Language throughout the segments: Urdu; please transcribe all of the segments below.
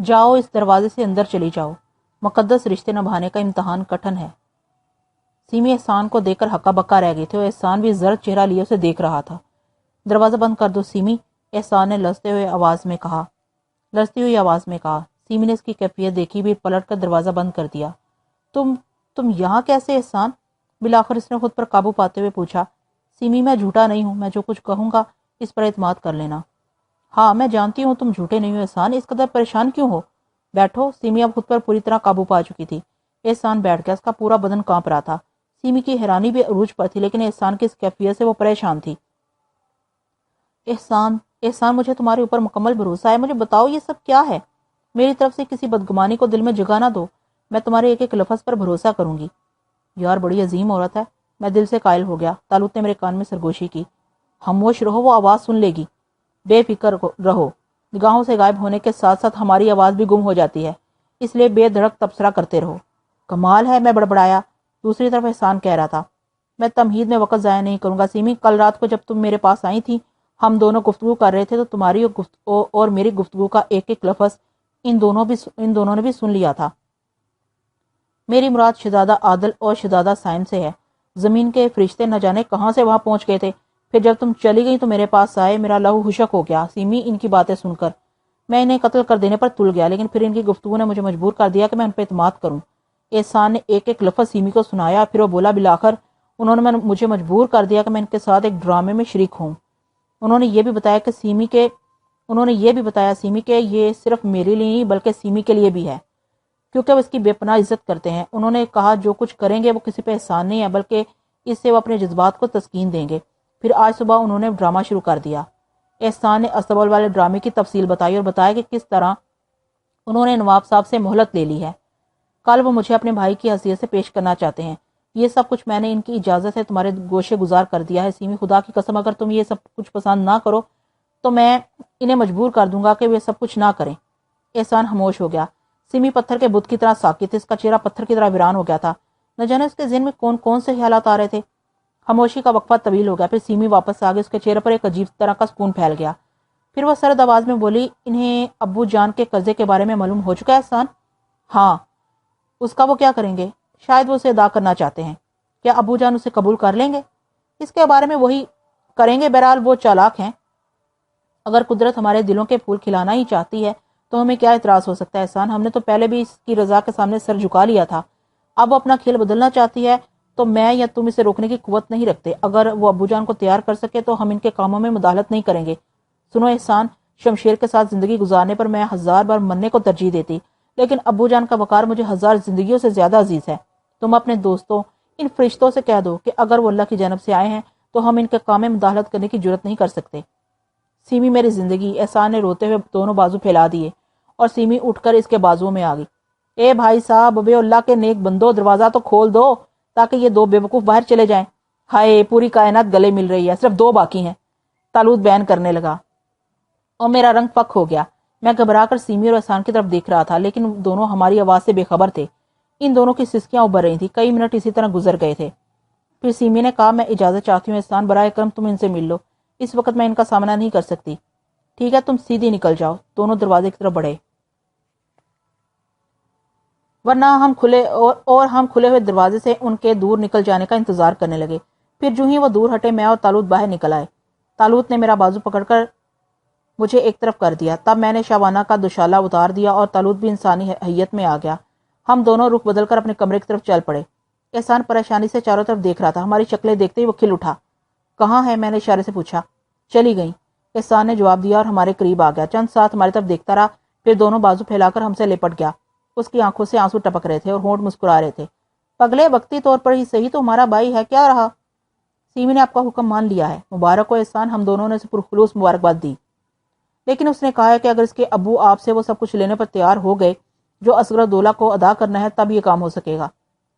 جاؤ اس دروازے سے اندر چلی جاؤ، مقدس رشتے نبھانے کا امتحان کٹھن ہے۔ سیمی احسان کو دیکھ کر ہکا بکا رہ گئی تھی اور احسان بھی زرد چہرہ لیے اسے دیکھ رہا تھا۔ دروازہ بند کر دو سیمی، احسان نے لرزتی ہوئی آواز میں کہا۔ سیمی نے اس کی کیفیت دیکھی بھی پلٹ کر دروازہ بند کر دیا۔ تم یہاں کیسے احسان؟ بالآخر اس نے خود پر قابو پاتے ہوئے پوچھا۔ سیمی میں جھوٹا نہیں ہوں، میں جو کچھ کہوں گا اس پر اعتماد کر لینا۔ ہاں میں جانتی ہوں تم جھوٹے نہیں ہو احسان، اس قدر پریشان کیوں ہو؟ بیٹھو۔ سیمی اب خود پر پوری طرح قابو پا چکی تھی۔ احسان بیٹھ گیا، اس کا پورا بدن کانپ رہا تھا۔ سیمی کی حیرانی بھی عروج پر تھی، لیکن احسان کی اس کیفیت سے وہ پریشان تھی۔ احسان مجھے تمہارے اوپر مکمل بھروسہ ہے، مجھے بتاؤ یہ سب کیا ہے؟ میری طرف سے کسی بدگمانی کو دل میں جگہ نہ دو، میں تمہارے ایک ایک لفظ پر بھروسہ کروں گی۔ یار بڑی عظیم عورت ہے، میں دل سے قائل ہو گیا۔ طالوت نے میرے کان میں سرگوشی کی۔ خاموش رہو، وہ آواز سن لے گی۔ بے فکر رہو، نگاہوں سے غائب ہونے کے ساتھ ساتھ ہماری آواز بھی گم ہو جاتی ہے، اس لیے بے دھڑک تبصرہ کرتے رہو۔ کمال ہے، میں بڑبڑایا۔ دوسری طرف احسان کہہ رہا تھا، میں تمہید میں وقت ضائع نہیں کروں گا سیمی، کل رات کو جب تم میرے پاس آئی تھی ہم دونوں گفتگو کر رہے تھے تو تمہاری اور میری گفتگو کا ایک ایک لفظ ان دونوں نے بھی سن لیا تھا۔ میری مراد شہزادہ عادل اور شہزادہ سائم سے ہے۔ زمین کے فرشتے نہ جانے کہاں سے وہاں پہنچ گئے تھے، پھر جب تم چلی گئی تو میرے پاس آئے، میرا لہو خشک ہو گیا سیمی ان کی باتیں سن کر۔ میں انہیں قتل کر دینے پر تل گیا، لیکن پھر ان کی گفتگو نے مجھے مجبور کر دیا کہ میں ان پہ اعتماد کروں۔ احسان نے ایک ایک لفظ سیمی کو سنایا، پھر وہ بولا، بالآخر انہوں نے مجھے مجبور کر دیا کہ میں ان کے ساتھ ایک ڈرامے میں شریک ہوں۔ انہوں نے یہ بھی بتایا سیمی کہ یہ صرف میرے لیے نہیں بلکہ سیمی کے لیے بھی ہے، کیونکہ وہ اس کی بے پناہ عزت کرتے ہیں۔ انہوں نے کہا جو کچھ کریں گے وہ کسی پہ احسان نہیں ہے بلکہ اس سے وہ اپنے جذبات کو تسکین دیں گے۔ پھر آج صبح انہوں نے ڈرامہ شروع کر دیا۔ احسان نے استقبال والے ڈرامے کی تفصیل بتائی اور بتایا کہ کس طرح انہوں نے نواب صاحب سے مہلت لے لی ہے۔ کل وہ مجھے اپنے بھائی کی حیثیت سے پیش کرنا چاہتے ہیں۔ یہ سب کچھ میں نے ان کی اجازت سے تمہارے گوشے گزار کر دیا ہے سیمی، خدا کی قسم اگر تم یہ سب کچھ پسند نہ کرو تو میں انہیں مجبور کر دوں گا کہ وہ سب کچھ نہ کریں۔ احسان خاموش ہو گیا۔ سیمی پتھر کے بت کی طرح ساکت تھی، اس کا چہرہ پتھر کی طرح ویران ہو گیا تھا۔ نہ جانے اس کے ذہن میں کون کون سے خیالات آ رہے تھے۔ خاموشی کا وقفہ طویل ہو گیا، پھر سیمی واپس آ گئی، اس کے چہرے پر ایک عجیب طرح کا سکون پھیل گیا۔ پھر وہ سرد آواز میں بولی، انہیں ابو جان کے قرضے کے بارے میں معلوم ہو چکا ہے احسان؟ ہاں۔ اس کا وہ کیا کریں گے؟ شاید وہ اسے ادا کرنا چاہتے ہیں۔ کیا ابو جان اسے قبول کر لیں گے؟ اس کے بارے میں وہی کریں گے، بہرحال وہ چالاک ہیں۔ اگر قدرت ہمارے دلوں کے پھول کھلانا ہی چاہتی ہے تو ہمیں کیا اعتراض ہو سکتا ہے احسان؟ ہم نے تو پہلے بھی اس کی رضا کے سامنے سر جھکا لیا تھا، اب وہ اپنا کھیل بدلنا چاہتی ہے تو میں یا تم اسے روکنے کی قوت نہیں رکھتے۔ اگر وہ ابو جان کو تیار کر سکے تو ہم ان کے کاموں میں مداخلت نہیں کریں گے۔ سنو احسان، شمشیر کے ساتھ زندگی گزارنے پر میں 1000 بار مرنے کو ترجیح دیتی، لیکن ابو جان کا وقار مجھے 1000 زندگیوں سے زیادہ عزیز ہے۔ تم اپنے دوستوں ان فرشتوں سے کہہ دو کہ اگر وہ اللہ کی جانب سے آئے ہیں تو ہم ان کے کام میں مداخلت کرنے کی جرات نہیں کر سکتے۔ سیمی میری زندگی، احسان نے روتے ہوئے دونوں بازو پھیلا دیے اور سیمی اٹھ کر اس کے بازوؤں میں آ گئی۔ اے بھائی صاحب، بے اللہ کے نیک بندو، دروازہ تو کھول دو تاکہ یہ 2 بیوقوف باہر چلے جائیں۔ ہائے، پوری کائنات گلے مل رہی ہے، صرف 2 باقی ہیں۔ طالوت بیان کرنے لگا اور میرا رنگ پک ہو گیا۔ میں گھبرا کر سیمی اور احسان کی طرف دیکھ رہا تھا، لیکن دونوں ہماری آواز سے بے خبر تھے۔ ان دونوں کی سسکیاں ابھر رہی تھیں۔ کئی منٹ اسی طرح گزر گئے تھے۔ پھر سیمی نے کہا، میں اجازت چاہتی ہوں احسان، برائے کرم تم ان سے مل لو، اس وقت میں ان کا سامنا نہیں کر سکتی۔ ٹھیک ہے، تم سیدھی نکل جاؤ۔ دونوں دروازے کی طرف بڑھے، ورنہ ہم کھلے ہوئے دروازے سے ان کے دور نکل جانے کا انتظار کرنے لگے۔ پھر جو ہی وہ دور ہٹے میں اور طالوت باہر نکل آئے۔ طالوت نے میرا بازو پکڑ کر مجھے ایک طرف کر دیا، تب میں نے شاوانہ کا دوشالہ اتار دیا اور طالوت بھی انسانی حیت میں آ گیا۔ ہم دونوں رخ بدل کر اپنے کمرے کی طرف چل پڑے۔ احسان پریشانی سے چاروں طرف دیکھ رہا تھا، ہماری شکلیں دیکھتے ہی وہ کھل اٹھا۔ کہاں ہے؟ میں نے اشارے سے پوچھا۔ چلی گئی، احسان نے جواب دیا اور ہمارے قریب آ گیا۔ چند ساتھ ہماری طرف دیکھتا رہا، پھر دونوں بازو پھیلا کر ہم سے لپٹ گیا۔ اس کی آنکھوں سے آنسو ٹپک رہے تھے اور ہونٹ مسکرا رہے تھے۔ پگلے، وقتی طور پر ہی صحیح تو ہمارا بھائی ہے، کیا رہا؟ سیمی نے آپ کا حکم مان لیا ہے۔ مبارک ہو احسان، ہم دونوں نے اسے پرخلوص مبارکباد دی، لیکن اس نے کہا ہے کہ اگر اس کے ابو آپ سے وہ سب کچھ لینے پر تیار ہو گئے جو اصغر الدولہ کو ادا کرنا ہے تب یہ کام ہو سکے گا۔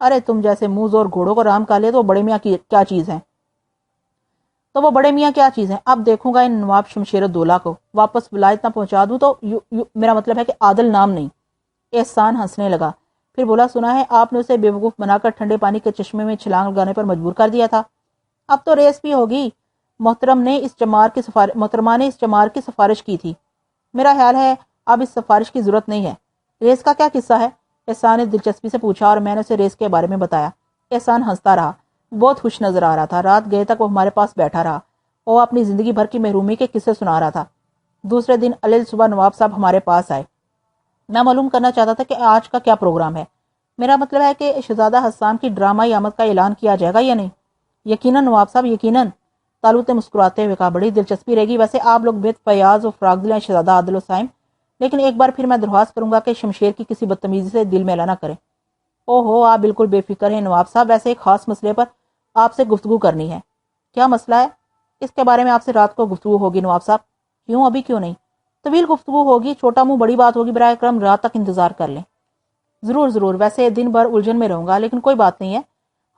ارے تم جیسے منہ زور گھوڑوں کو رام کہہ لے تو بڑے میاں کیا چیز ہیں؟ اب دیکھوں گا ان نواب شمشیر الدولہ کو واپس ولایت نہ پہنچا دوں تو میرا مطلب ہے کہ عادل نام نہیں۔ احسان ہنسنے لگا، پھر بولا، سنا ہے آپ نے اسے بیوقوف بنا کر ٹھنڈے پانی کے چشمے میں چھلانگ لگانے پر مجبور کر دیا تھا۔ اب تو ریس بھی ہوگی۔ محترمہ نے اس چمار کی سفارش کی تھی۔ میرا خیال ہے اب اس سفارش کی ضرورت نہیں ہے۔ ریس کا کیا قصہ ہے؟ احسان نے دلچسپی سے پوچھا اور میں نے اسے ریس کے بارے میں بتایا۔ احسان ہنستا رہا، بہت خوش نظر آ رہا تھا۔ رات گئے تک وہ ہمارے پاس بیٹھا رہا، وہ اپنی زندگی بھر کی محرومی کے قصے سنا رہا تھا۔ دوسرے دن علیل صبح نواب صاحب ہمارے پاس آئے۔ میں معلوم کرنا چاہتا تھا کہ آج کا کیا پروگرام ہے۔ میرا مطلب ہے کہ شہزادہ حسام کی ڈرامائی آمد کا اعلان کیا جائے گا یا نہیں؟ یقیناً نواب صاحب، یقیناً، طالوت نے مسکراتے ہوئے کہا۔ بڑی دلچسپی رہے گی۔ ویسے آپ لوگ بے فیاض و فراغ دل ہیں شہزادہ عادل و سائم، لیکن ایک بار پھر میں درخواست کروں گا کہ شمشیر کی کسی بدتمیزی سے دل میلا نہ کریں۔ او ہو، آپ بالکل بے فکر ہیں نواب صاحب، ویسے ایک خاص مسئلے پر آپ سے گفتگو کرنی ہے۔ کیا مسئلہ ہے؟ اس کے بارے میں آپ سے رات کو گفتگو ہوگی نواب صاحب۔ کیوں، ابھی کیوں نہیں؟ طویل گفتگو ہوگی، چھوٹا منہ بڑی بات ہوگی، براہ کرم رات تک انتظار کر لیں۔ ضرور ضرور، ویسے دن بھر الجھن میں رہوں گا، لیکن کوئی بات نہیں ہے۔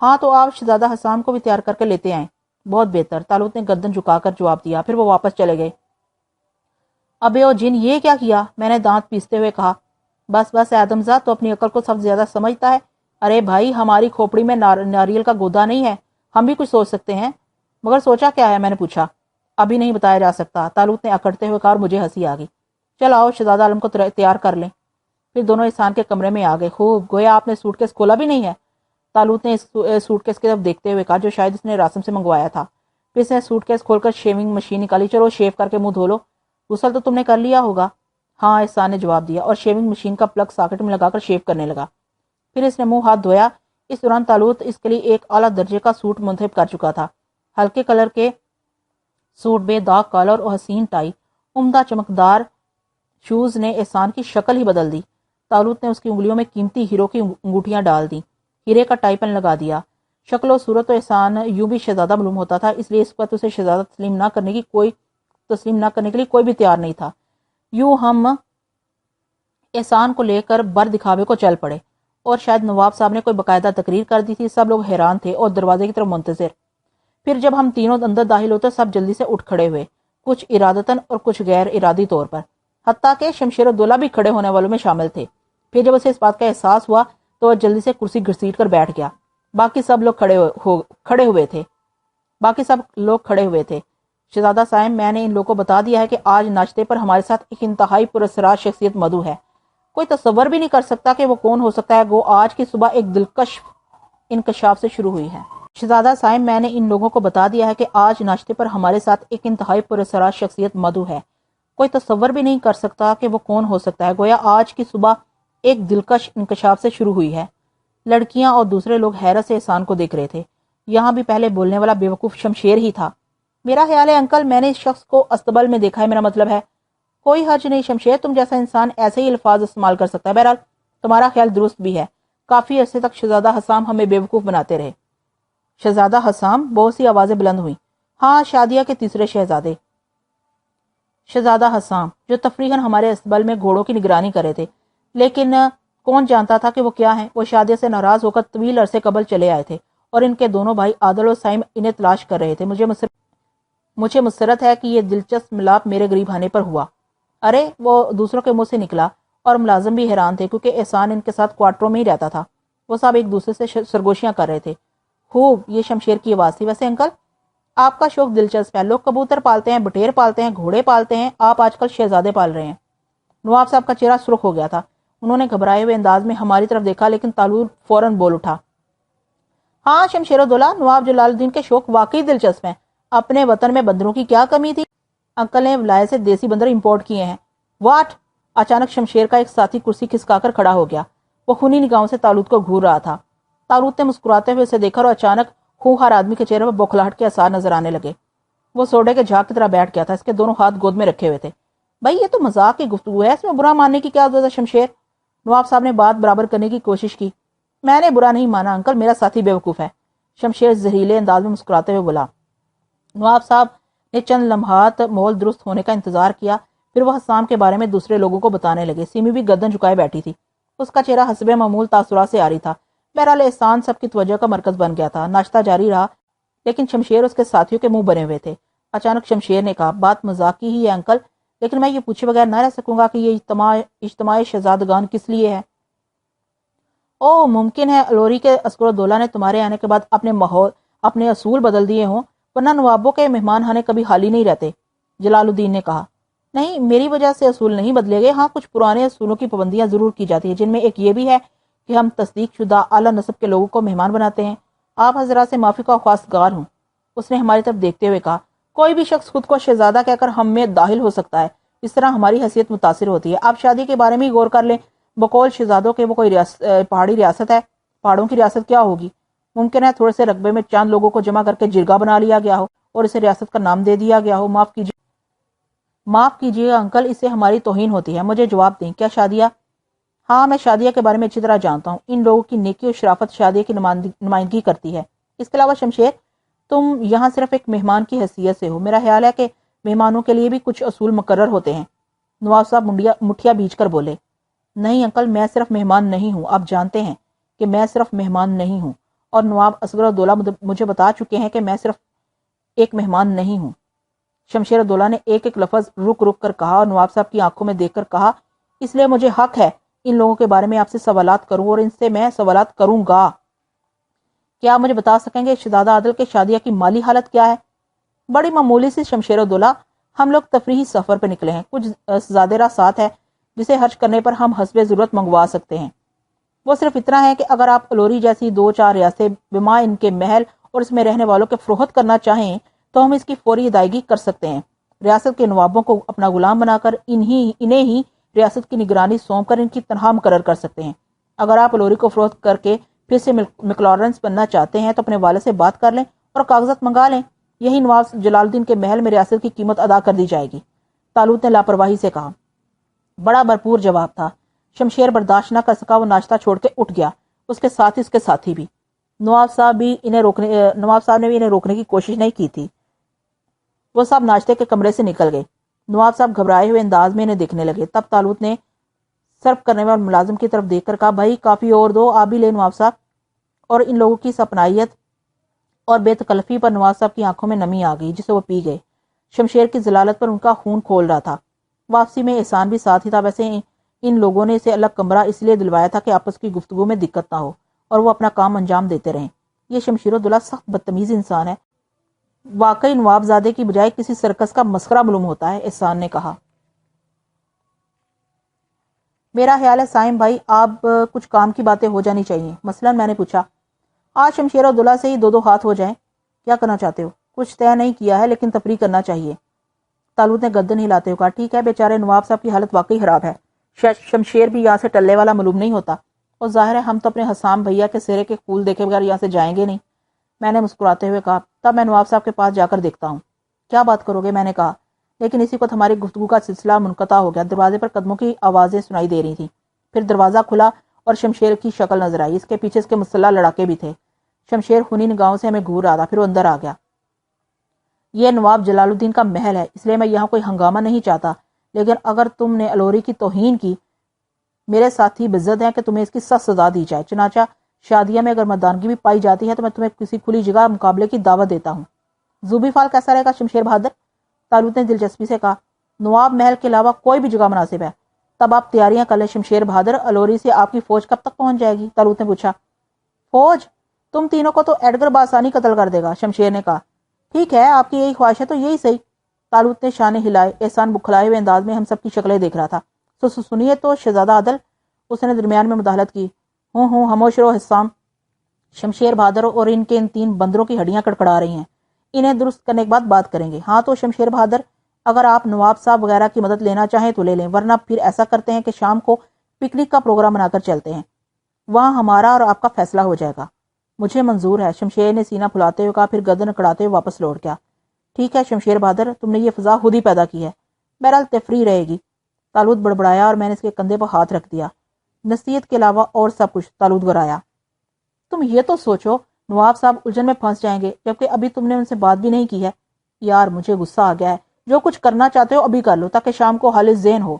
ہاں تو آپ شہزادہ حسام کو بھی تیار کر کے لیتے آئیں۔ بہت بہتر، طالوت نے گردن جھکا کر جواب دیا۔ پھر وہ واپس چلے گئے۔ ابے او جن، یہ کیا کیا؟ میں نے دانت پیستے ہوئے کہا۔ بس بس آدمزاد، تو اپنی عقل کو سب سے زیادہ سمجھتا ہے۔ ارے بھائی، ہماری کھوپڑی میں ناریل کا گودا نہیں ہے، ہم بھی کچھ سوچ سکتے ہیں۔ مگر سوچا کیا ہے؟ میں نے پوچھا۔ ابھی نہیں بتایا جا سکتا، طالوت نے اکڑتے ہوئے کہا اور مجھے ہنسی آ گئی۔ چل آؤ، شہزادہ عالم کو تیار کر لیں۔ پھر دونوں احسان کے کمرے میں آ گئے۔ خوب، گویا آپ نے سوٹ کیس کھولا بھی نہیں ہے؟ طالوت نے سوٹ کیس کی طرف دیکھتے ہوئے کہا، جو شاید اس نے راسم سے منگوایا تھا۔ پھر اس نے سوٹ کیس کھول کر شیونگ مشین نکالی۔ چلو شیو کر کے منہ دھو لو۔ غسل تو تم نے کر لیا ہوگا؟ ہاں، احسان نے جواب دیا اور شیونگ مشین کا پلگ ساکٹ میں لگا کر شیو کرنے لگا۔ پھر اس نے منہ ہاتھ دھویا۔ اس دوران طالوت اس کے لیے ایک اعلیٰ درجے کا سوٹ منتخب کر چکا تھا۔ ہلکے کلر کے سوٹ، بے داغ کالر اور حسین ٹائی، عمدہ چمکدار شوز نے احسان کی شکل ہی بدل دی۔ طالوت نے اس کی انگلیوں میں قیمتی ہیروں کی انگوٹھیاں ڈال دی، ہیرے کا ٹائی پن لگا دیا۔ شکل و صورت تو احسان یوں بھی شہزادہ معلوم ہوتا تھا، اس لیے اس وقت اسے شہزادہ تسلیم نہ کرنے کے لیے کوئی بھی تیار نہیں تھا۔ یوں ہم احسان کو لے کر بر دکھاوے کو چل پڑے، اور شاید نواب صاحب نے کوئی باقاعدہ تقریر کر دی تھی۔ سب لوگ حیران تھے اور دروازے کی طرف منتظر۔ پھر جب ہم تینوں اندر داخل ہوتے سب جلدی سے اٹھ کھڑے ہوئے، کچھ ارادتاً اور کچھ غیر ارادی طور پر، حتیٰ کہ شمشیر الدولہ بھی کھڑے ہونے والوں میں شامل تھے۔ پھر جب اسے اس بات کا احساس ہوا تو وہ جلدی سے کرسی گھسیٹ کر بیٹھ گیا۔ باقی سب لوگ کھڑے ہوئے تھے۔ شہزادہ صاحب، میں نے ان لوگوں کو بتا دیا ہے کہ آج ناشتے پر ہمارے ساتھ ایک انتہائی پراسرار شخصیت مدعو ہے۔ کوئی تصور بھی نہیں کر سکتا کہ وہ کون ہو سکتا ہے۔ گو آج کی صبح ایک دلکش انکشاف سے شروع ہوئی ہے۔ شہزادہ صاحب، میں نے ان لوگوں کو بتا دیا ہے کہ آج ناشتے پر ہمارے ساتھ ایک انتہائی پراسرار شخصیت مدعو ہے۔ کوئی تصور بھی نہیں کر سکتا کہ وہ کون ہو سکتا ہے۔ گویا آج کی صبح ایک دلکش انکشاف سے شروع ہوئی ہے۔ لڑکیاں اور دوسرے لوگ حیرت سے احسان کو دیکھ رہے تھے۔ یہاں بھی پہلے بولنے والا بیوقوف شمشیر ہی تھا۔ میرا خیال ہے انکل، میں نے اس شخص کو استقبال میں دیکھا ہے، میرا مطلب ہے۔ کوئی حرج نہیں شمشیر، تم جیسا انسان ایسے ہی الفاظ استعمال کر سکتا ہے۔ بہرحال تمہارا خیال درست بھی ہے۔ کافی عرصے تک شہزادہ حسام ہمیں بیوقوف بناتے رہے۔ شہزادہ حسام؟ بہت سی آوازیں بلند ہوئیں۔ ہاں، شادیہ کے تیسرے شہزادے شہزادہ حسام، جو تفریحاً ہمارے استقبال میں گھوڑوں کی نگرانی کر رہے تھے، لیکن کون جانتا تھا کہ وہ کیا ہیں۔ وہ شادیہ سے ناراض ہو کر طویل عرصے قبل چلے آئے تھے اور ان کے دونوں بھائی عادل و سائم انہیں تلاش کر رہے تھے۔ مجھے مسرت ہے کہ یہ دلچسپ ملاپ میرے غریب آنے پر ہوا۔ ارے، وہ دوسروں کے منہ سے نکلا، اور ملازم بھی حیران تھے کیونکہ احسان ان کے ساتھ کوارٹروں میں ہی رہتا تھا۔ وہ سب ایک دوسرے سے سرگوشیاں کر رہے تھے۔ خوب، یہ شمشیر کی آواز تھی۔ ویسے انکل، آپ کا شوق دلچسپ ہے۔ لوگ کبوتر پالتے ہیں، بٹیر پالتے ہیں، گھوڑے پالتے ہیں، آپ آج کل شہزادے پال رہے ہیں۔ نواب صاحب کا چہرہ سرخ ہو گیا تھا۔ انہوں نے گھبرائے ہوئے انداز میں ہماری طرف دیکھا، لیکن طالوت فوراً بول اٹھا۔ ہاں شمشیر الدولہ، نواب جلال الدین کے شوق واقعی دلچسپ ہیں۔ اپنے وطن میں بندروں کی کیا کمی تھی؟ انکل نے ولایت سے دیسی بندر امپورٹ کیے ہیں۔ واٹ؟ اچانک شمشیر کا ایک ساتھی کرسی کھسکا کر کھڑا ہو گیا۔ وہ خونی نگاہوں سے طالوت کو گھور رہا تھا۔ طالوت نے مسکراتے ہوئے اسے دیکھا اور اچانک خونخوار آدمی کے چہرے پر بوکھلاہٹ کے آثار نظر آنے لگے۔ وہ سوڈے کے جھاگ کی طرح بیٹھ گیا تھا، اس کے دونوں ہاتھ گود میں رکھے ہوئے تھے۔ بھائی، یہ تو مذاق کی گفتگو ہے، اس میں برا ماننے کی کیا ضرورت ہے شمشیر؟ نواب صاحب نے بات برابر کرنے کی کوشش کی۔ میں نے برا نہیں مانا انکل، میرا ساتھی بیوقوف ہے، شمشیر زہریلے انداز میں مسکراتے ہوئے بولا۔ نواب صاحب نے چند لمحات مول درست ہونے کا انتظار کیا، پھر وہ حسام کے بارے میں دوسرے لوگوں کو بتانے لگے۔ سیمی بھی گردن جھکائے بیٹھی تھی، اس کا چہرہ حسب معمول تاثرات سے آ رہی تھا۔ بہرحال احسان سب کی توجہ کا مرکز بن گیا تھا۔ ناشتہ جاری رہا، لیکن شمشیر اس کے ساتھیوں کے منہ بنے ہوئے تھے۔ اچانک شمشیر نے کہا، بات مذاقی ہی ہے انکل، لیکن میں یہ پوچھے بغیر نہ رہ سکوں گا کہ یہ اجتماع شہزادگان کس لیے ہے؟ او، ممکن ہے الوری کے عسکر الدولہ نے تمہارے آنے کے بعد اپنے اصول بدل دیے ہوں، ورنہ نوابوں کے مہمان خانے کبھی خالی نہیں رہتے، جلال الدین نے کہا۔ نہیں، میری وجہ سے اصول نہیں بدلے گئے، ہاں کچھ پرانے اصولوں کی پابندیاں ضرور کی جاتی ہیں، جن میں ایک یہ بھی ہے کہ ہم تصدیق شدہ اعلیٰ نسب کے لوگوں کو مہمان بناتے ہیں۔ آپ حضرات سے معافی کا خواستگار ہوں، اس نے ہماری طرف دیکھتے ہوئے کہا۔ کوئی بھی شخص خود کو شہزادہ کہہ کر ہم میں داخل ہو سکتا ہے، اس طرح ہماری حیثیت متاثر ہوتی ہے۔ آپ شادی کے بارے میں ہی غور کر لیں، بقول شہزادوں کے وہ کوئی پہاڑی ریاست ہے، پہاڑوں کی ریاست کیا ہوگی؟ ممکن ہے تھوڑے سے رقبے میں چاند لوگوں کو جمع کر کے جرگہ بنا لیا گیا ہو اور اسے ریاست کا نام دے دیا گیا ہو۔ معاف کیجیے انکل، اس سے ہماری توہین ہوتی ہے۔ مجھے جواب دیں، کیا شادیہ؟ ہاں، میں شادیہ کے بارے میں اچھی طرح جانتا ہوں۔ ان لوگوں کی نیکی اور شرافت شادیہ کی نمائندگی کرتی ہے۔ اس کے علاوہ شمشیر، تم یہاں صرف ایک مہمان کی حیثیت سے ہو۔ میرا خیال ہے کہ مہمانوں کے لیے بھی کچھ اصول مقرر ہوتے ہیں۔ نواب صاحب مٹھیا بیچ کر بولے۔ نہیں انکل، میں صرف مہمان نہیں ہوں، آپ جانتے ہیں کہ میں صرف مہمان نہیں ہوں، اور نواب اصغر الدولہ مجھے بتا چکے ہیں کہ میں صرف ایک مہمان نہیں ہوں۔ شمشیر الدولہ نے ایک ایک لفظ رک رک کر کہا اور نواب صاحب کی آنکھوں میں دیکھ کر کہا، اس لیے مجھے حق ہے ان لوگوں کے بارے میں آپ سے سوالات کروں، اور ان سے میں سوالات کروں گا۔ کیا آپ مجھے بتا سکیں گے شہزادہ عادل کے شادیہ کی مالی حالت کیا ہے؟ بڑی معمولی سی شمشیر الدولہ، ہم لوگ تفریحی سفر پہ نکلے ہیں، کچھ زادرہ ساتھ ہے جسے خرچ کرنے پر ہم حسب ضرورت منگوا سکتے ہیں۔ وہ صرف اتنا ہے کہ اگر آپ الوری جیسی 2-4 ریاستیں بما ان کے محل اور اس میں رہنے والوں کے فروخت کرنا چاہیں تو ہم اس کی فوری ادائیگی کر سکتے ہیں۔ ریاست کے نوابوں کو اپنا غلام بنا کر انہیں ہی ریاست کی نگرانی سونپ کر ان کی تنخواہ مقرر کر سکتے ہیں۔ اگر آپ الوری کو فروخت کر کے پھر سے مکلارنس بننا چاہتے ہیں تو اپنے والد سے بات کر لیں اور کاغذات منگا لیں، یہی نواب جلال الدین کے محل میں ریاست کی قیمت ادا کر دی جائے گی۔ طالوت نے لاپرواہی سے کہا۔ بڑا بھرپور جواب تھا۔ شمشیر برداشت نہ کر سکا، وہ ناشتہ چھوڑ کے اٹھ گیا، اس کے ساتھ اس کے ساتھی بھی۔ نواب صاحب نے بھی انہیں روکنے کی کوشش نہیں کی تھی۔ وہ سب ناشتے کے کمرے سے نکل گئے۔ نواب صاحب گھبرائے ہوئے انداز میں انہیں دیکھنے لگے۔ تب طالوت نے سرو کرنے والے ملازم کی طرف دیکھ کر کہا، بھائی کافی اور دو، آپ بھی لے نواب صاحب۔ اور ان لوگوں کی سپنائیت اور بے تکلفی پر نواب صاحب کی آنکھوں میں نمی آ گئی، جسے وہ پی گئے۔ شمشیر کی ذلالت پر ان کا خون کھول رہا تھا۔ واپسی میں احسان بھی ساتھ ہی تھا۔ ویسے ان لوگوں نے اسے الگ کمرہ اس لیے دلوایا تھا کہ آپس کی گفتگو میں دقت نہ ہو اور وہ اپنا کام انجام دیتے رہیں۔ یہ شمشیر الدولہ سخت بدتمیز انسان ہے، واقعی نواب زادے کی بجائے کسی سرکس کا مسخرہ معلوم ہوتا ہے، احسان نے کہا۔ میرا خیال ہے سائم بھائی، آپ کچھ کام کی باتیں ہو جانی چاہیے۔ مثلا میں نے پوچھا، آج شمشیر الدولہ سے ہی 2 ہاتھ ہو جائیں، کیا کرنا چاہتے ہو؟ کچھ طے نہیں کیا ہے، لیکن تفریح کرنا چاہیے۔ طالوت نے گردن ہلاتے ہوئے کہا، ٹھیک ہے، بیچارے نواب صاحب کی حالت واقعی خراب ہے، شمشیر بھی یہاں سے ٹلنے والا معلوم نہیں ہوتا، اور ظاہر ہے ہم تو اپنے حسام بھیا کے سرے کے پھول دیکھے بغیر یہاں سے جائیں گے نہیں۔ میں نے مسکراتے ہوئے کہا، تب میں نواب صاحب کے پاس جا کر دیکھتا ہوں۔ کیا بات کرو گے؟ میں نے کہا، لیکن اسی وقت ہماری گفتگو کا سلسلہ منقطع ہو گیا۔ دروازے پر قدموں کی آوازیں سنائی دے رہی تھیں، پھر دروازہ کھلا اور شمشیر کی شکل نظر آئی، اس کے پیچھے اس کے مسلح لڑاکے بھی تھے۔ شمشیر خونی نگاہوں سے ہمیں گھور رہا تھا، پھر وہ اندر آ گیا۔ یہ نواب جلال الدین کا محل ہے، اس لیے میں یہاں کوئی ہنگامہ نہیں چاہتا، لیکن اگر تم نے الوری کی توہین کی، میرے ساتھی بزد ہیں کہ تمہیں اس کی سخت سزا دی جائے۔ چنانچہ شادیہ میں اگر مردانگی بھی پائی جاتی ہے تو میں تمہیں کسی کھلی جگہ مقابلے کی دعوت دیتا ہوں۔ زوبی فال کیسا رہے گا شمشیر بہادر؟ طالوت نے دلچسپی سے کہا، نواب محل کے علاوہ کوئی بھی جگہ مناسب ہے۔ تب آپ تیاریاں کر لیں شمشیر بہادر، الوری سے آپ کی فوج کب تک پہنچ جائے گی؟ طالوت نے پوچھا۔ فوج؟ تم تینوں کو تو ایڈگر بآسانی قتل کر دے گا، شمشیر نے کہا۔ ٹھیک ہے، آپ کی یہی خواہش ہے تو یہی صحیح۔ طالوت نے شانے ہلائے، احسان بکھلائے ہوئے انداز میں ہم سب کی شکلیں دیکھ رہا تھا۔ سنیے تو شہزادہ عادل، اس نے درمیان میں مداخلت کی۔ ہوں خاموش رہو حسام، شمشیر بہادر اور ان کے 3 بندروں کی ہڈیاں کڑکڑا رہی ہیں، انہیں درست کرنے کے بعد بات کریں گے۔ ہاں تو شمشیر بہادر، اگر آپ نواب صاحب وغیرہ کی مدد لینا چاہیں تو لے لیں، ورنہ پھر ایسا کرتے ہیں کہ شام کو پکنک کا پروگرام بنا کر چلتے ہیں، وہاں ہمارا اور آپ کا فیصلہ ہو جائے گا۔ مجھے منظور ہے، شمشیر نے سینہ پھلاتے ہوئے کہا، پھر گردن کڑاتے ہوئے واپس لوٹ گیا۔ ٹھیک ہے شمشیر بہادر، تم نے یہ فضا خود ہی پیدا کی ہے، بہرحال تفریح رہے گی۔ طالوت بڑبڑایا اور میں نے اس کے کندھے پر ہاتھ رکھ دیا۔ نصیحت کے علاوہ اور سب کچھ، طالوت گرایا۔ تم یہ تو سوچو، نواب صاحب الجھن میں پھنس جائیں گے، جبکہ ابھی تم نے ان سے بات بھی نہیں کی ہے۔ یار مجھے غصہ آ گیا ہے، جو کچھ کرنا چاہتے ہو ابھی کر لو تاکہ شام کو خالص ذہن ہو۔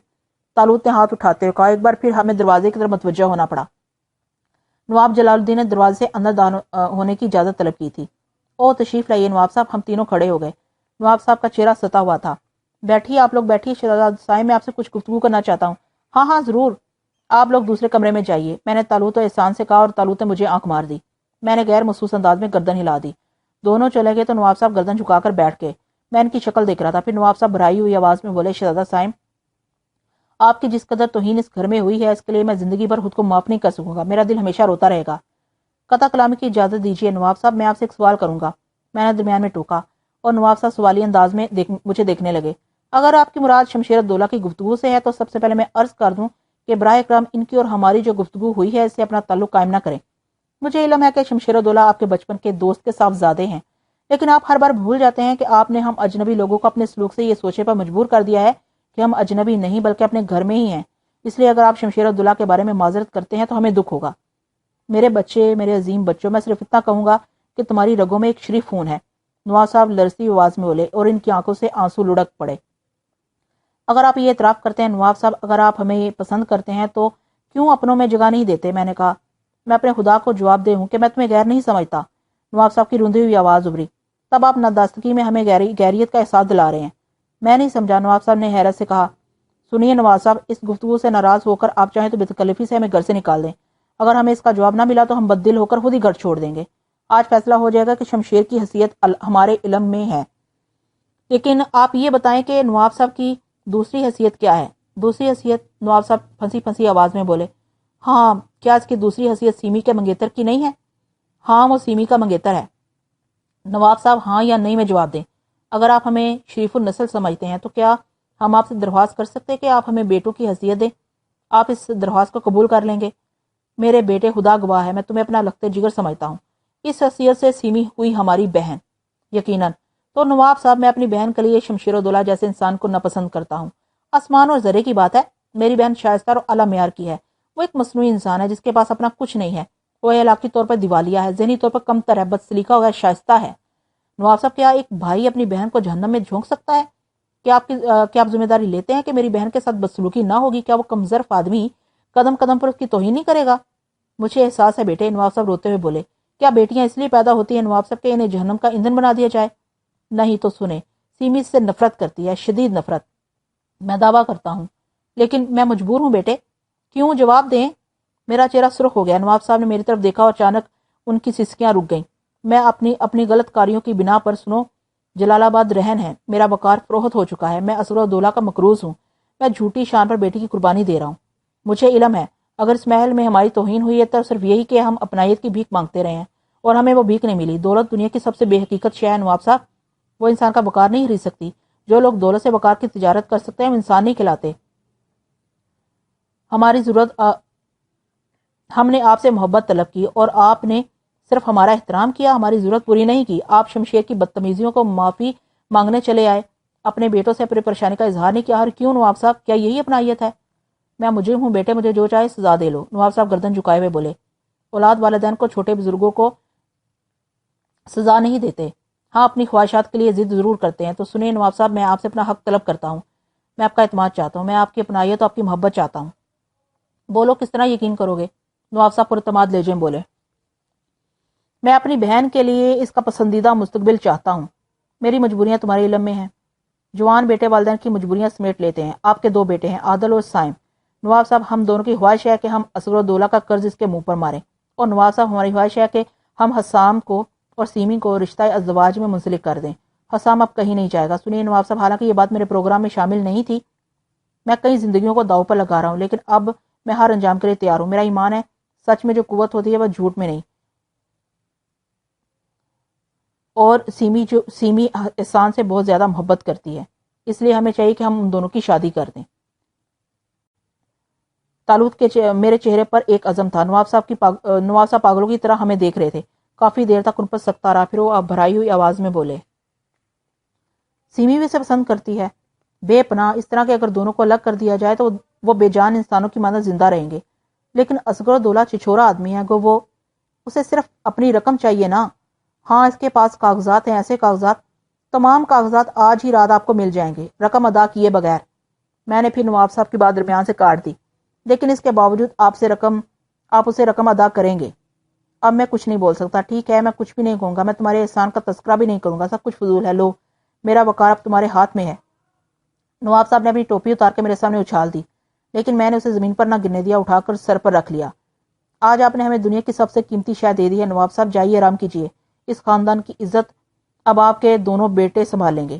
طالوت نے ہاتھ اٹھاتے ہوئے کہا۔ ایک بار پھر ہمیں دروازے کی طرف متوجہ ہونا پڑا۔ نواب جلال الدین نے دروازے سے اندر ہونے کی اجازت طلب کی تھی۔ او تشریف لائیے نواب صاحب، ہم تینوں کھڑے ہو گئے۔ نواب صاحب کا چہرہ ستا ہوا تھا۔ بیٹھیے آپ لوگ، بیٹھیے شہزادہ صاحب، میں آپ سے کچھ گفتگو کرنا چاہتا ہوں۔ ہاں ضرور، آپ لوگ دوسرے کمرے میں جائیے، میں نے طالوت و احسان سے کہا، اور طالوت نے مجھے آنکھ مار دی۔ میں نے غیر محسوس انداز میں گردن ہلا دی۔ دونوں چلے گئے تو نواب صاحب گردن جھکا کر بیٹھ گئے۔ میں ان کی شکل دیکھ رہا تھا۔ پھر نواب صاحب بھرائی ہوئی آواز میں بولے، شہزادہ صاحب، آپ کی جس قدر توہین اس گھر میں ہوئی ہے اس کے لیے میں زندگی بھر خود کو معاف نہیں کر سکوں گا، میرا دل ہمیشہ روتا رہے گا۔ قطع کلامی کی اجازت دیجیے نواب صاحب، میں آپ سے ایک سوال کروں گا، میں نے درمیان میں ٹوکا، اور نواب صاحب سوالی انداز میں مجھے دیکھنے لگے۔ اگر آپ کی مراد شمشیر الدولہ کی گفتگو سے ہے تو سب سے پہلے میں عرض کر دوں کہ براہ کرم ان کی اور ہماری جو گفتگو ہوئی ہے اس سے اپنا تعلق قائم نہ کریں۔ مجھے علم ہے کہ شمشیر الدولہ آپ کے بچپن کے دوست کے صاحبزادے ہیں، لیکن آپ ہر بار بھول جاتے ہیں کہ آپ نے ہم اجنبی لوگوں کو اپنے سلوک سے یہ سوچنے پر مجبور کر دیا ہے کہ ہم اجنبی نہیں بلکہ اپنے گھر میں ہی ہیں۔ اس لیے اگر آپ شمشیر الدولہ کے بارے میں معذرت کرتے ہیں تو ہمیں دکھ ہوگا۔ میرے بچے، میرے عظیم بچوں، میں صرف اتنا کہوں گا کہ تمہاری رگوں میں ایک شریف خون ہے۔ نواب صاحب لرزتی آواز میں بولے اور ان کی آنکھوں سے آنسو لڑک پڑے۔ اگر آپ یہ اعتراف کرتے ہیں نواب صاحب، اگر آپ ہمیں پسند کرتے ہیں تو کیوں اپنوں میں جگہ نہیں دیتے؟ میں نے کہا، میں اپنے خدا کو جواب دے ہوں کہ میں تمہیں غیر نہیں سمجھتا۔ نواب صاحب کی روندی ہوئی آواز ابھری، تب آپ نادانستگی میں ہمیں غیریت کا احساس دلا رہے ہیں؟ میں نہیں سمجھا، نواب صاحب نے حیرت سے کہا۔ سنیے نواز صاحب، اس گفتگو سے ناراض ہو کر آپ چاہیں تو بے تکلفی سے ہمیں گھر سے نکال دیں۔ اگر ہمیں اس کا جواب نہ ملا تو ہم بددل ہو کر خود ہی گھر چھوڑ دیں گے۔ آج فیصلہ ہو جائے گا کہ شمشیر کی حیثیت ہمارے علم میں ہے، لیکن آپ یہ بتائیں کہ نواب صاحب کی دوسری حیثیت کیا ہے؟ دوسری حیثیت؟ نواب صاحب پھنسی پھنسی آواز میں بولے، ہاں، کیا اس کی دوسری حیثیت سیمی کے منگیتر کی نہیں ہے؟ ہاں، وہ سیمی کا منگیتر ہے۔ نواب صاحب ہاں یا نہیں میں جواب دیں۔ اگر آپ ہمیں شریف النسل سمجھتے ہیں تو کیا ہم آپ سے درخواست کر سکتے کہ آپ ہمیں بیٹوں کی حیثیت دیں؟ آپ اس درخواست کو قبول کر لیں گے؟ میرے بیٹے، خدا گواہ ہے، میں تمہیں اپنا لخت جگر سمجھتا ہوں۔ اس حیثیت سے سیمی ہوئی ہماری بہن۔ یقیناً۔ تو نواب صاحب، میں اپنی بہن کے لیے شمشیر الدولہ جیسے انسان کو ناپسند کرتا ہوں۔ آسمان اور ذرے کی بات ہے، میری بہن شائستہ اور اعلیٰ معیار کی ہے۔ وہ ایک مصنوعی انسان ہے جس کے پاس اپنا کچھ نہیں ہے۔ وہ اخلاقی طور پر دیوالیہ ہے، ذہنی طور پر کم تر ہے، بد سلیقہ اور شائستہ ہے۔ نواب صاحب، کیا ایک بھائی اپنی بہن کو جہنم میں جھونک سکتا ہے؟ کیا آپ ذمہ داری لیتے ہیں کہ میری بہن کے ساتھ بدسلوکی نہ ہوگی؟ کیا وہ کمظرف آدمی قدم قدم پر اس کی توہین نہیں کرے گا؟ مجھے احساس ہے بیٹے، نواب صاحب روتے ہوئے بولے۔ کیا بیٹیاں اس لیے پیدا ہوتی ہیں نواب صاحب کہ انہیں جہنم کا ایندھن بنا دیا جائے؟ نہیں تو سنیں، سیمی سے نفرت کرتی ہے، شدید نفرت، میں دعویٰ کرتا ہوں، لیکن میں مجبور ہوں بیٹے۔ کیوں؟ جواب دیں۔ میرا چہرہ سرخ ہو گیا۔ نواب صاحب نے میری طرف دیکھا اور اچانک ان کی سسکیاں رک گئیں۔ میں اپنی غلط کاریوں کی بنا پر، سنو، جلال آباد رہن ہے، میرا وقار فروخت ہو چکا ہے، میں اصغر الدولہ کا مقروض ہوں، میں جھوٹی شان پر بیٹی کی قربانی دے رہا ہوں۔ مجھے علم ہے اگر اس محل میں ہماری توہین ہوئی ہے تو صرف یہی کہ ہم اپنائیت کی بھیک مانگتے رہے ہیں اور ہمیں وہ بھیک نہیں ملی۔ دولت دنیا کی سب سے بے حقیقت شے ہے نواب صاحب، وہ انسان کا وقار نہیں خرید سکتی۔ جو لوگ دولت سے وقار کی تجارت کر سکتے ہیں وہ انسان نہیں کہلاتے۔ ہم نے آپ سے محبت طلب کی اور آپ نے صرف ہمارا احترام کیا، ہماری ضرورت پوری نہیں کی۔ آپ شمشیر کی بدتمیزیوں کو معافی مانگنے چلے آئے، اپنے بیٹوں سے اپنی پریشانی کا اظہار نہیں کیا۔ اور کیوں نواب صاحب؟ کیا یہی اپنائیت ہے؟ میں مجرم ہوں بیٹے، مجھے جو چاہے سزا دے لو۔ نواب صاحب گردن جھکائے ہوئے بولے، اولاد والدین کو، چھوٹے بزرگوں کو سزا نہیں دیتے، ہاں اپنی خواہشات کے لیے ضد ضرور کرتے ہیں۔ تو سنیں نواب صاحب، میں آپ سے اپنا حق طلب کرتا ہوں، میں آپ کا اعتماد چاہتا ہوں، میں آپ کی اپنائیت اور آپ کی محبت چاہتا ہوں۔ بولو، کس طرح یقین کرو گے؟ نواب صاحب پر اعتماد لہجے میں بولے، میں اپنی بہن کے لیے اس کا پسندیدہ مستقبل چاہتا ہوں۔ میری مجبوریاں تمہارے علم میں ہیں۔ جوان بیٹے والدین کی مجبوریاں سمیٹ لیتے ہیں۔ آپ کے دو بیٹے ہیں، عادل اور سائم۔ نواب صاحب، ہم دونوں کی خواہش ہے کہ ہم اصغر الدولہ کا قرض اس کے منہ پر ماریں، اور نواب صاحب ہماری خواہش ہے کہ ہم حسام کو اور سیمی کو رشتہ ازدواج میں منسلک کر دیں۔ حسام اب کہیں نہیں جائے گا۔ سنیے نواب صاحب، حالانکہ یہ بات میرے پروگرام میں شامل نہیں تھی، میں کئی زندگیوں کو داؤ پر لگا رہا ہوں، لیکن اب میں ہر انجام کے لیے تیار ہوں۔ میرا ایمان ہے سچ میں جو قوت ہوتی ہے وہ جھوٹ میں نہیں، اور سیمی احسان سے بہت زیادہ محبت کرتی ہے، اس لیے ہمیں چاہیے کہ ہم ان دونوں کی شادی کر دیں۔ تالوت کے میرے چہرے پر ایک عزم تھا۔ نواب صاحب پاگلوں کی طرح ہمیں دیکھ رہے تھے۔ کافی دیر تک ان پر سکتا رہا، پھر وہ بھرائی ہوئی آواز میں بولے، سیمی بھی اسے پسند کرتی ہے؟ بے پناہ، اس طرح کہ اگر دونوں کو الگ کر دیا جائے تو وہ بے جان انسانوں کی مانند زندہ رہیں گے۔ لیکن اصغر الدولہ چچھورا آدمی ہے، گو وہ اسے صرف اپنی رقم چاہیے نا۔ ہاں، اس کے پاس کاغذات ہیں، ایسے کاغذات، تمام کاغذات آج ہی رات آپ کو مل جائیں گے، رقم ادا کیے بغیر۔ میں نے پھر نواب صاحب کی بات درمیان سے کاٹ دی، لیکن اس کے باوجود آپ اسے رقم ادا کریں گے؟ اب میں کچھ نہیں بول سکتا۔ ٹھیک ہے، میں کچھ بھی نہیں کہوں گا، میں تمہارے احسان کا تذکرہ بھی نہیں کروں گا، سب کچھ فضول ہے۔ لو، میرا وقار اب تمہارے ہاتھ میں ہے۔ نواب صاحب نے اپنی ٹوپی اتار کے میرے سامنے اچھال دی، لیکن میں نے اسے زمین پر نہ گرنے دیا، اٹھا کر سر پر رکھ لیا۔ آج آپ نے ہمیں دنیا کی سب سے قیمتی شے دے دی ہے نواب صاحب، جائیے آرام کیجیے، اس خاندان کی عزت اب آپ کے دونوں بیٹے سنبھال لیں گے۔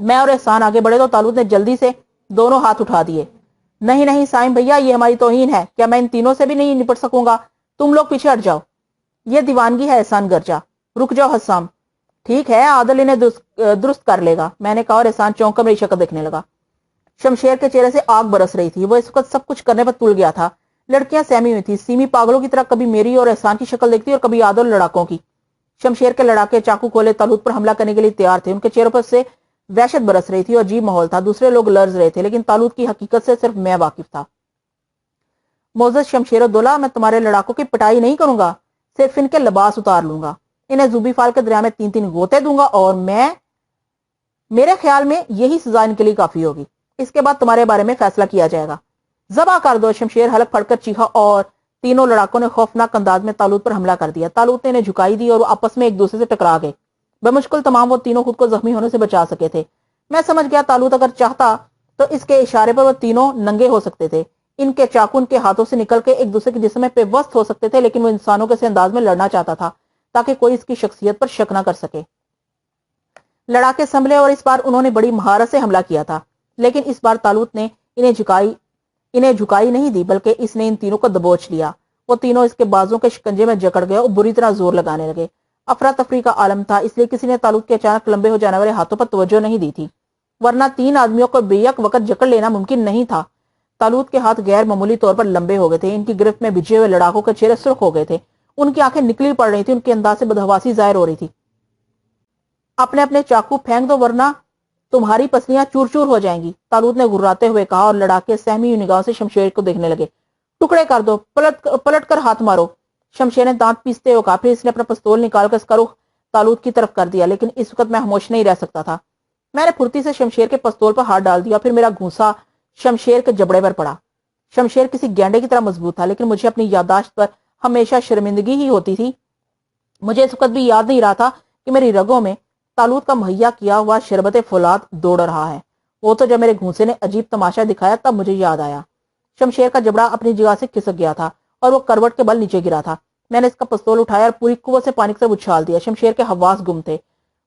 میں اور احسان آگے بڑھے تو طالوت نے جلدی سے دونوں ہاتھ اٹھا دیے۔ نہیں نہیں سائم بھیا، یہ ہماری توہین ہے، کیا میں ان تینوں سے بھی نہیں نپٹ سکوں گا؟ تم لوگ پیچھے ہٹ جاؤ، یہ دیوانگی ہے احسان گرجا۔ رک جاؤ حسام، ٹھیک ہے عادل انہیں درست کر لے گا، میں نے کہا، اور احسان چونک کر میری شکل دیکھنے لگا۔ شمشیر کے چہرے سے آگ برس رہی تھی، وہ اس وقت سب کچھ کرنے پر تل گیا تھا۔ لڑکیاں سہمی ہوئی تھی، سیمی پاگلوں کی طرح کبھی میری اور احسان کی شکل دیکھتی اور کبھی عادل لڑاکوں کی۔ شمشیر کے لڑاکے چاقو کھولے طالوت پر حملہ کرنے کے لیے تیار تھے، ان کے چہروں پر سے وحشت برس رہی تھی اور عجیب ماحول تھا، دوسرے لوگ لرز رہے تھے، لیکن طالوت کی حقیقت سے صرف میں واقف تھا۔ معزز شمشیر الدولہ، میں تمہارے لڑاکوں کی پٹائی نہیں کروں گا، صرف ان کے لباس اتار لوں گا، انہیں زوبی فال کے دریا میں 3 غوطے دوں گا، اور میرے خیال میں یہی سزا ان کے لیے کافی ہوگی۔ اس کے بعد تمہارے بارے میں فیصلہ کیا جائے گا۔ ذبح کر دو، شمشیر حلق پھڑ کر چیخا، اور تینوں لڑاکوں نے خوفناک انداز میں طالوت پر حملہ کر دیا۔ طالوت نے انہیں جھکائی دی اور وہ آپس میں ایک دوسرے سے ٹکرا گئے۔ بمشکل تمام وہ تینوں خود کو زخمی ہونے سے بچا سکے تھے۔ میں سمجھ گیا طالوت اگر چاہتا تو اس کے اشارے پر وہ تینوں ننگے ہو سکتے تھے، ان کے چاقو ان کے ہاتھوں سے نکل کے ایک دوسرے کے جسم میں پیوست ہو سکتے تھے، لیکن وہ انسانوں کے سے انداز میں لڑنا چاہتا تھا تاکہ کوئی اس کی شخصیت پر شک نہ کر سکے۔ لڑاکے سنبھلے اور اس بار انہوں نے بڑی مہارت سے حملہ کیا تھا، لیکن اس بار طالوت نے انہیں جھکائی نہیں دی، بلکہ اس نے ان تینوں کو دبوچ لیا۔ وہ تینوں اس کے بازوں کے شکنجے میں جکڑ گئے اور بری طرح زور لگانے لگے۔ افراتفری کا عالم تھا، اس لیے کسی نے طالوت کے اچانک لمبے ہو جانے والے ہاتھوں پر توجہ نہیں دی تھی، ورنہ 3 آدمیوں کو بیک وقت جکڑ لینا ممکن نہیں تھا۔ طالوت کے ہاتھ غیر معمولی طور پر لمبے ہو گئے تھے، ان کی گرفت میں بھجے ہوئے لڑاکوں کے چہرے سرخ ہو گئے تھے، ان کی آنکھیں نکلی پڑ رہی تھی، ان کے انداز سے بدحواسی ظاہر ہو رہی تھی۔ اپنے اپنے چاقو پھینک دو ورنہ تمہاری پسلیاں چور چور ہو جائیں گی، طالوت نے گھراتے ہوئے کہا، اور لڑاکے سہمی ہوئی نگاہوں سے شمشیر کو دیکھنے لگے۔ ٹکڑے کر دو، پلٹ کر ہاتھ مارو، شمشیر نے دانت پیستے ہوئے کہا، پھر اس نے اپنا پستول نکال کر اس کا رخ طالوت کی طرف کر دیا، لیکن اس وقت میں خاموش نہیں رہ سکتا تھا۔ میں نے پھرتی سے شمشیر کے پستول پر ہاتھ ڈال دیا، پھر میرا گھونسا شمشیر کے جبڑے پر پڑا۔ شمشیر کسی گینڈے کی طرح مضبوط تھا، لیکن مجھے اپنی یادداشت پر ہمیشہ شرمندگی ہی ہوتی تھی۔ مجھے اس وقت بھی یاد نہیں رہا تھا کہ میری رگوں میں طالوت کا مہیا کیا ہوا شربت فولاد دوڑ رہا ہے۔ وہ تو جب میرے گھونسے نے عجیب تماشا دکھایا تب مجھے یاد آیا۔ شمشیر کا جبڑا اپنی جگہ سے کھسک گیا تھا اور وہ کروٹ کے بل نیچے گرا تھا۔ میں نے اس کا پستول اٹھایا اور پوری قوت سے پانی کی طرف اچھال دیا۔ شمشیر کے حواس گم تھے،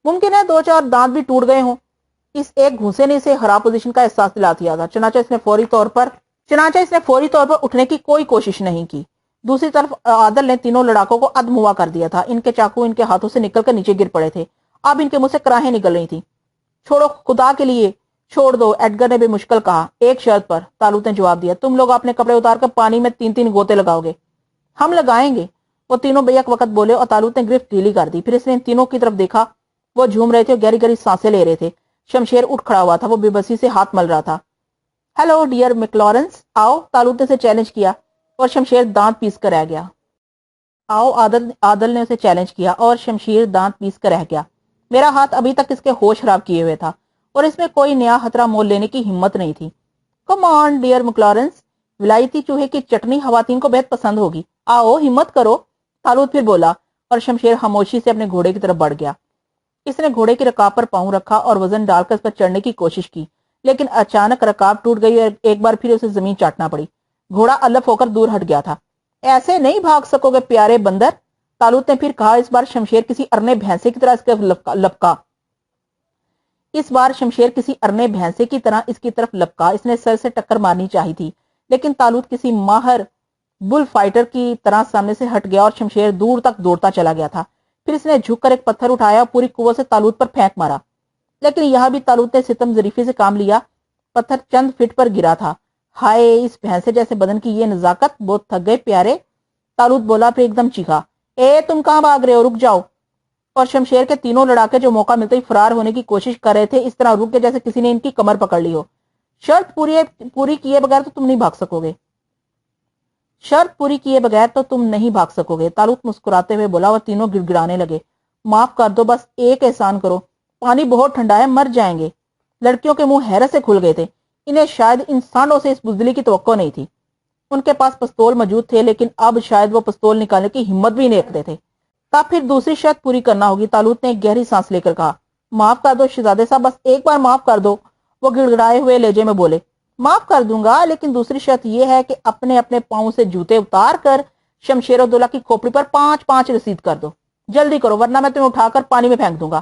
ممکن ہے 2-4 دانت بھی ٹوٹ گئے ہوں۔ اس ایک گھونسے نے اسے خراب پوزیشن کا احساس دلا دیا تھا، چنانچہ اس نے فوری طور پر اٹھنے کی کوئی کوشش نہیں کی۔ دوسری طرف عادل نے تینوں لڑاکوں کو ادموا کر دیا تھا، ان کے چاقو ان کے ہاتھوں سے نکل کر نیچے گر پڑے تھے، اب ان کے منہ سے کراہیں نکل رہی تھی۔ چھوڑو، خدا کے لیے چھوڑ دو، ایڈگر نے بے مشکل کہا۔ ایک شرط پر، طالوت نے جواب دیا، تم لوگ اپنے کپڑے اتار کر پانی میں 3 غوطے لگاؤ گے۔ ہم لگائیں گے، وہ تینوں بیک وقت بولے، اور طالوت نے گرفت ڈھیلی کر دی۔ پھر اس نے ان تینوں کی طرف دیکھا، وہ جھوم رہے تھے اور گہری گہری سانسیں لے رہے تھے۔ شمشیر اٹھ کھڑا ہوا تھا، وہ بے بسی سے ہاتھ مل رہا تھا۔ ہیلو ڈیئر میکلارنس، آؤ، طالوت نے اسے چیلنج کیا، اور شمشیر دانت پیس کر رہ گیا۔ آؤ، عادل نے اسے چیلنج کیا، اور شمشیر دانت پیس کر رہ گیا۔ میرا ہاتھ ابھی تک اس کے ہوش خراب کیے ہوئے تھا، اور اس میں کوئی نیا خطرہ مول لینے کی ہمت نہیں تھی۔ کم آن ڈیئر میکلارنس، ولایتی چوہے کی چٹنی خواتین کو بہت پسند ہوگی، آؤ ہمت کرو، طالوت پھر بولا، اور شمشیر خاموشی سے اپنے گھوڑے کی طرف بڑھ گیا۔ اس نے گھوڑے کی رکاب پر پاؤں رکھا اور وزن ڈال کر اس پر چڑھنے کی کوشش کی، لیکن اچانک رکاب ٹوٹ گئی اور ایک بار پھر اسے زمین چاٹنا پڑی۔ گھوڑا الف ہو کر دور ہٹ گیا تھا۔ ایسے نہیں بھاگ سکو گے پیارے بندر، طالوت نے پھر کہا۔ اس بار شمشیر کسی ارنے بھینسے کی طرح اس کی طرف لپکا۔ اس نے سر سے ٹکر مارنی چاہی تھی، لیکن طالوت کسی ماہر بل فائٹر کی طرح سامنے سے ہٹ گیا اور شمشیر دور تک دوڑتا چلا گیا تھا۔ پھر اس نے جھک کر ایک پتھر اٹھایا اور پوری قوت سے طالوت پر پھینک مارا، لیکن یہاں بھی طالوت نے ستم ظریفی سے کام لیا۔ پتھر چند فٹ پر گرا تھا۔ ہائے، اس بھینسے جیسے بدن کی یہ نزاکت، بہت تھک گئے پیارے، طالوت بولا، پھر ایک دم چیخا، اے تم کہاں بھاگ رہے ہو، رک جاؤ۔ اور شمشیر کے تینوں لڑاکے جو موقع ملتے ہی فرار ہونے کی کوشش کر رہے تھے، اس طرح رک گئے جیسے کسی نے ان کی کمر پکڑ لی ہو۔ شرط پوری کیے بغیر تو تم نہیں بھاگ سکو گے، شرط پوری کیے بغیر تو تم نہیں بھاگ سکو گے، طالوت مسکراتے ہوئے بولا، اور تینوں گڑ گڑانے لگے۔ معاف کر دو، بس ایک احسان کرو، پانی بہت ٹھنڈا ہے، مر جائیں گے۔ لڑکیوں کے منہ حیرت سے کھل گئے تھے، انہیں شاید انسانوں سے اس بزدلی کی توقع نہیں تھی۔ ان کے پاس پستول موجود تھے، لیکن اب شاید وہ پستول نکالنے کی ہمت بھی نہیں رکھتے تھے۔ تب پھر دوسری شرط پوری کرنا ہوگی، طالوت نے ایک گہری سانس لے کر کہا۔ معاف کر دو شہزادے صاحب، بس ایک بار معاف کر دو، وہ گڑ گڑائے ہوئے لہجے میں بولے۔ معاف کر دوں گا، لیکن دوسری شرط یہ ہے کہ اپنے اپنے پاؤں سے جوتے اتار کر شمشیر الدولہ کی کھوپڑی پر 5 رسید کر دو، جلدی کرو ورنہ میں تمہیں اٹھا کر پانی میں پھینک دوں گا۔